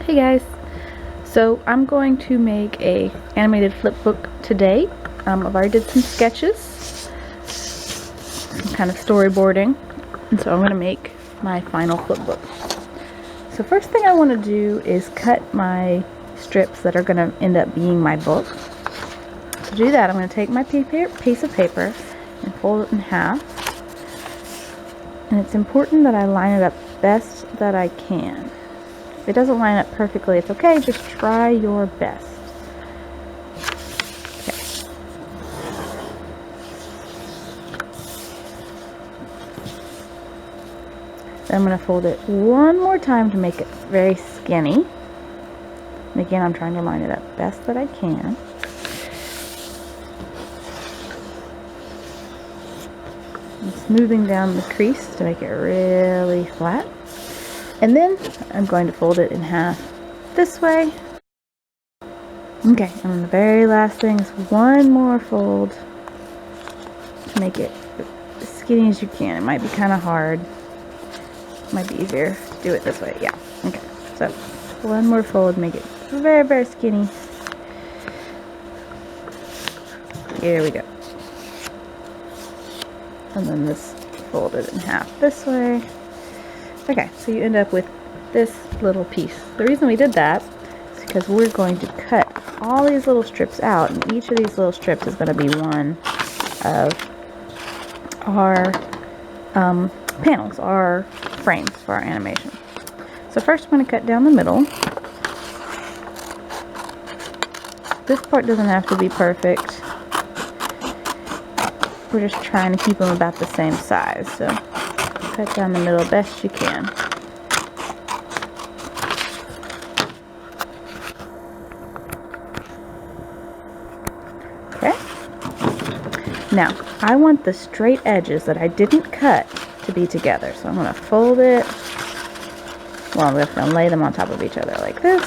Hey guys, so I'm going to make a animated flipbook today. I've already did some sketches, some kind of storyboarding, and so I'm going to make my final flipbook. So first thing I want to do is cut my strips that are going to end up being my book. To do that, I'm going to take my piece of paper and fold it in half. And it's important that I line it up best that I can. If it doesn't line up perfectly, it's okay, just try your best. Okay. Then I'm going to fold it one more time to make it very skinny. And again, I'm trying to line it up best that I can. I'm smoothing down the crease to make it really flat. And then I'm going to fold it in half this way. Okay, and then the very last thing is one more fold to make it as skinny as you can. It might be kind of hard. It might be easier to do it this way. Yeah, okay. So one more fold, make it very, very skinny. Here we go. And then this folded in half this way. Okay, so you end up with this little piece. The reason we did that is because we're going to cut all these little strips out, and each of these little strips is going to be one of our panels, our frames for our animation. So first I'm going to cut down the middle. This part doesn't have to be perfect. We're just trying to keep them about the same size, so cut down the middle best you can. Okay. Now, I want the straight edges that I didn't cut to be together. So I'm going to fold it. Well, I'm just going to lay them on top of each other like this.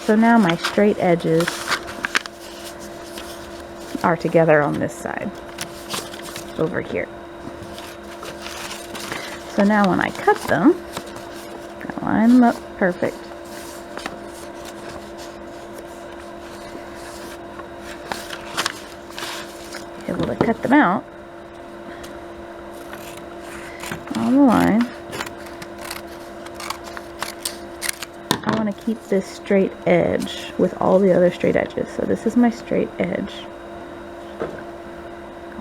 So now my straight edges are together on this side, over here. So now when I cut them, I line them up perfect. Able to cut them out on the line. I want to keep this straight edge with all the other straight edges. So this is my straight edge.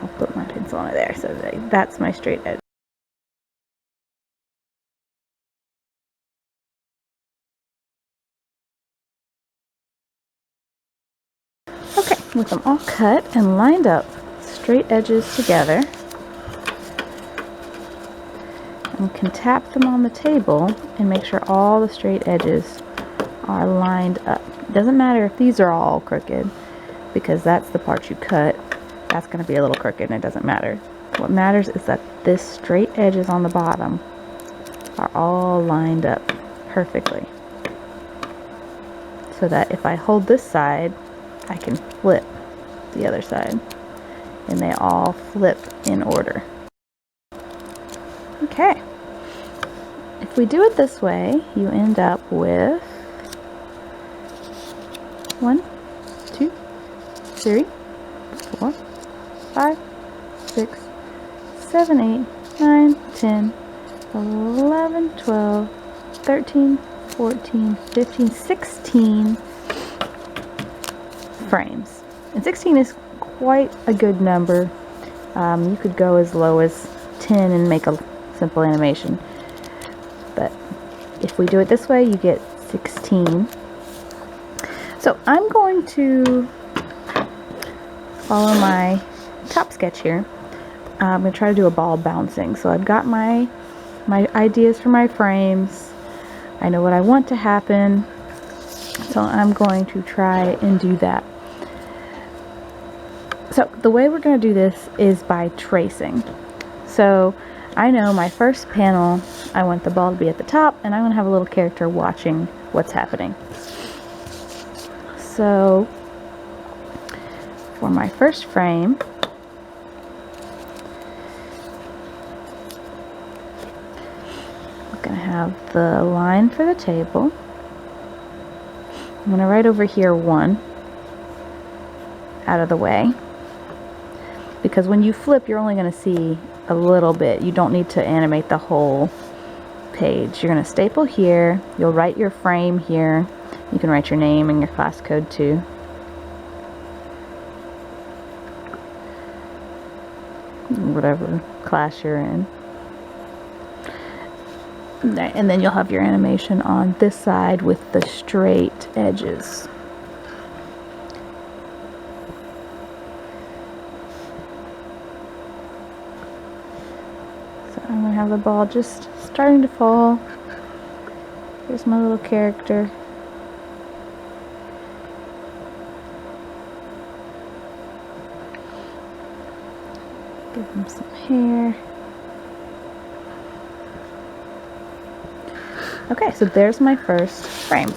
I'll put my pencil on it there. So that's my straight edge. Okay, with them all cut and lined up, straight edges together, you can tap them on the table and make sure all the straight edges are lined up. It doesn't matter if these are all crooked, because that's the part you cut. That's going to be a little crooked and it doesn't matter. What matters is that this straight edges on the bottom are all lined up perfectly, so that if I hold this side, I can flip the other side, and they all flip in order. Okay. If we do it this way, you end up with 1, 2, 3, 4, 5, 6, 7, 8, 9, 10, 11, 12, 13, 14, 15, 16 frames. And 16 is quite a good number. You could go as low as 10 and make a simple animation. But if we do it this way, you get 16. So I'm going to follow my top sketch here. I'm going to try to do a ball bouncing. So I've got my ideas for my frames. I know what I want to happen. So I'm going to try and do that. So the way we're going to do this is by tracing. So I know my first panel, I want the ball to be at the top, and I want to have a little character watching what's happening. So for my first frame, I'm going to have the line for the table. I'm going to write over here 1 out of the way, because when you flip, you're only going to see a little bit. You don't need to animate the whole page. You're going to staple here. You'll write your frame here. You can write your name and your class code too. Whatever class you're in. And then you'll have your animation on this side with the straight edges. So I'm going to have the ball just starting to fall. Here's my little character. Give him some hair. Okay, so there's my first frame.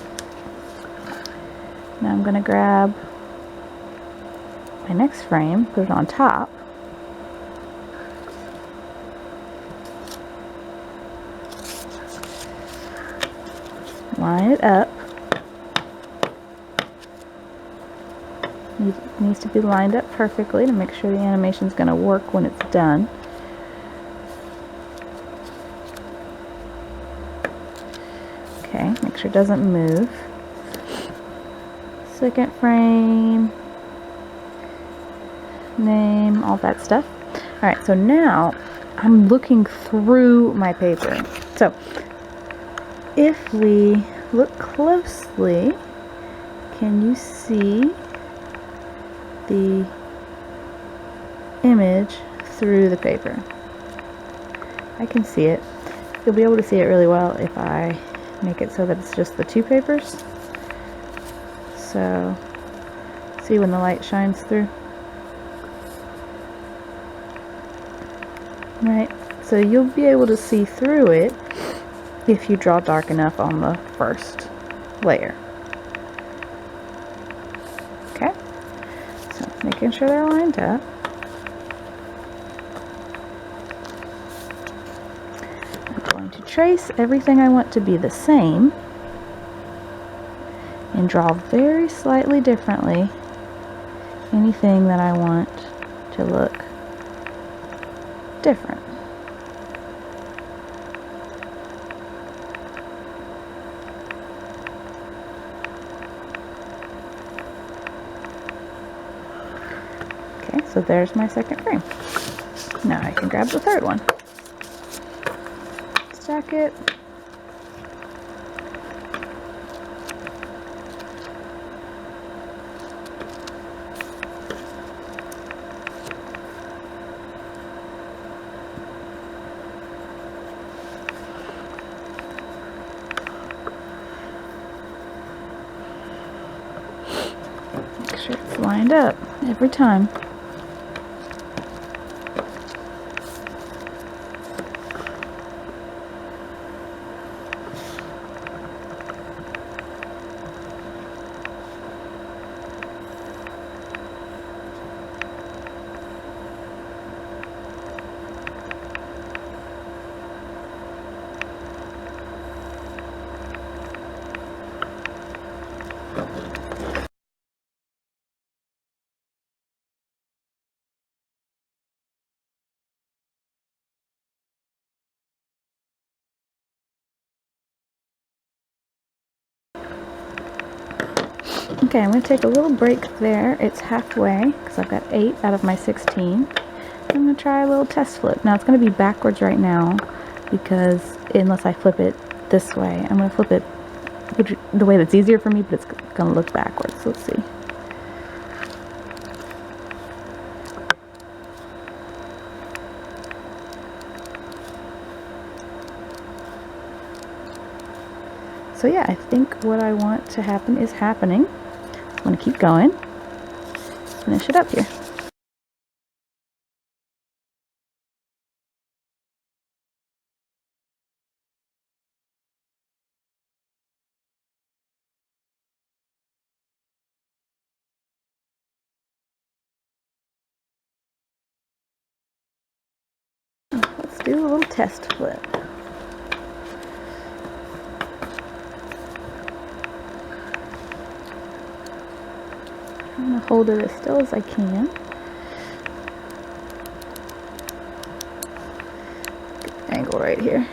Now I'm going to grab my next frame, put it on top. Line it up. It needs to be lined up perfectly to make sure the animation is going to work when it's done. Okay, make sure it doesn't move. Second frame, name, all that stuff. Alright, so now I'm looking through my paper. So if we look closely, can you see the image through the paper? I can see it. You'll be able to see it really well if I make it so that it's just the 2 papers. So, see when the light shines through? Right, so you'll be able to see through it if you draw dark enough on the first layer. Okay, so making sure they're lined up. I'm going to trace everything I want to be the same and draw very slightly differently anything that I want to look different. Okay, so there's my second frame. Now I can grab the third one. Stack it. Make sure it's lined up every time. Okay, I'm going to take a little break there. It's halfway because I've got 8 out of my 16. I'm going to try a little test flip. Now it's going to be backwards right now because unless I flip it this way, I'm going to flip it the way that's easier for me, but it's going to look backwards. So let's see. So yeah, I think what I want to happen is happening. I'm going to keep going. Finish it up here. Let's do a little test flip. I'm going to hold it as still as I can. Get an angle right here.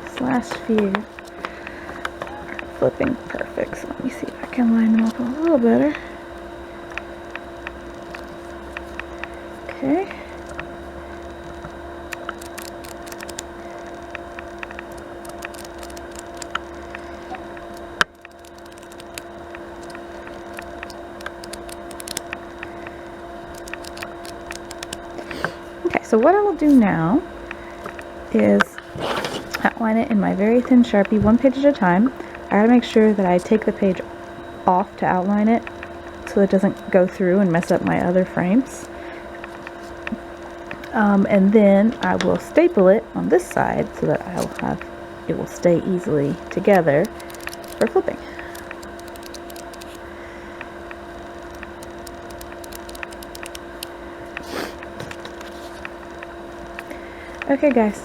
This last few are flipping perfect, so let me see if I can line them up a little better. Okay. Okay, so what I will do now is outline it in my very thin Sharpie, one page at a time. I gotta make sure that I take the page off to outline it so it doesn't go through and mess up my other frames. And then I will staple it on this side so that it will stay easily together for flipping. Okay guys,